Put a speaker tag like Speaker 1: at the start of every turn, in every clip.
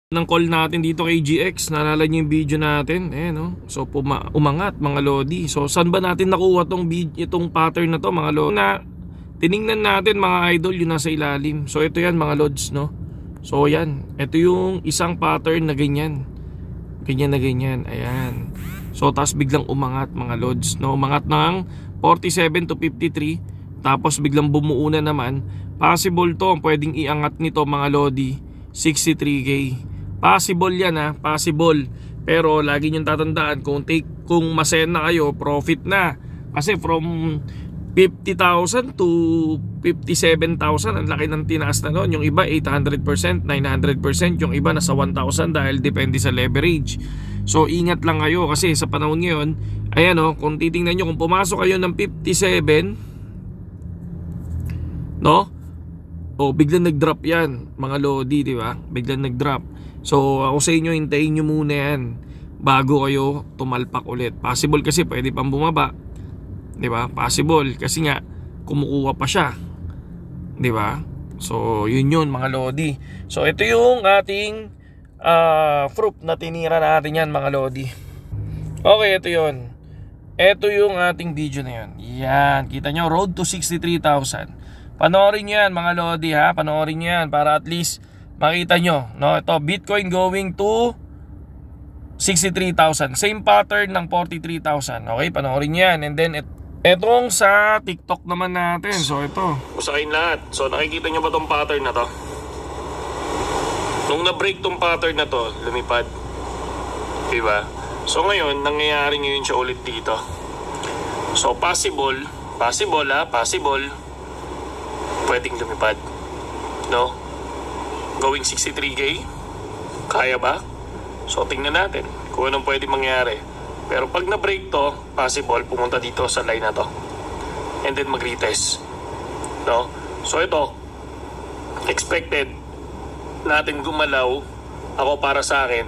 Speaker 1: ng call natin dito kay GX. Naalala niyo yung video natin, no? So umangat mga lodi. So saan ba natin nakuha itong pattern na to mga lodi? Na tiningnan natin mga idol, yung nasa ilalim. So ito yan mga lods, no? So yan, ito yung isang pattern na ganyan. Ganyan na ganyan, ayan. So tapos biglang umangat mga lods, no? Umangat ng 47 to 53. Tapos biglang bumuo na naman. Possible to, pwedeng iangat nito mga lodi, 63k. Possible yan, ha, possible. Pero lagi niyong tatandaan, kung masena kayo, profit na. Kasi from 50,000 to 57,000, ang laki ng tinaas na noon. Yung iba 800%, 900%, yung iba nasa 1,000 dahil depende sa leverage. So ingat lang kayo kasi sa panahon ngayon, ayan, kung titingnan nyo, kung pumasok kayo ng 57, no? O biglang nag-drop yan mga lodi, di ba? Biglang nag-drop. So ako sa inyo, hintayin nyo muna yan bago kayo tumalpak ulit. Possible kasi pwede pang bumaba, di ba? Possible kasi nga kumukuha pa siya, di ba? So yun mga lodi. So ito yung ating fruit na tinira natin yan mga lodi. Okay, ito yun. Ito yung ating video na yun. Yan, kita nyo, road to 63,000. Panoorin nyo yan mga lodi, ha. Panoorin nyo yan para at least makita nyo, no? Ito, Bitcoin going to 63,000. Same pattern ng 43,000. Okay, panoorin nyo yan. And then etong sa TikTok naman natin. So ito, usahin lahat. So nakikita nyo ba tong pattern na to? Nung na-break tong pattern na to, lumipad, diba? So ngayon, nangyayari ngayon siya ulit dito. So possible pwedeng lumipad, no? Going 63k, kaya ba? So tingnan natin kung anong pwede mangyari. Pero pag na-break to, possible pumunta dito sa line na to and then mag-retest, no? So ito, expected natin gumalaw. Ako para sa akin,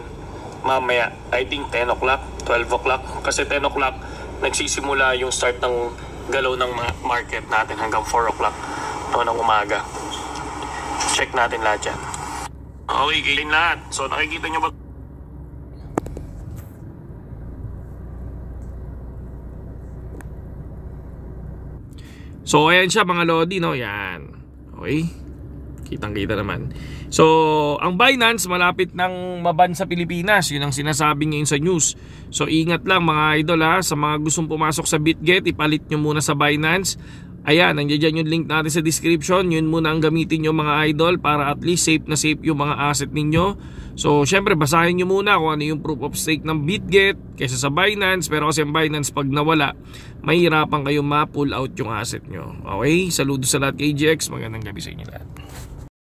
Speaker 1: mamaya, I think 10 o'clock, 12 o'clock. Kasi 10 o'clock, nagsisimula yung start ng galaw ng market natin hanggang 4 o'clock ng umaga. Check natin lahat yan. Okay, gain lahat. So nakikita nyo ba? So ayan siya mga lodi, no? Yan. Okay, kitang-kita naman. So ang Binance malapit nang maban sa Pilipinas. Yun ang sinasabi ngayon sa news. So ingat lang mga idol, ha. Sa mga gustong pumasok sa BitGet, ipalit nyo muna sa Binance. Ayan, nandiyan yung link natin sa description. Yun muna ang gamitin nyo mga idol para at least safe na safe yung mga asset ninyo. So syempre basahin nyo muna kung ano yung proof of stake ng BitGet kaysa sa Binance. Pero kasi ang Binance pag nawala, mahirapan kayong ma-pull out yung asset nyo. Okay, saludo sa lahat kay GX. Magandang gabi sa inyo lahat.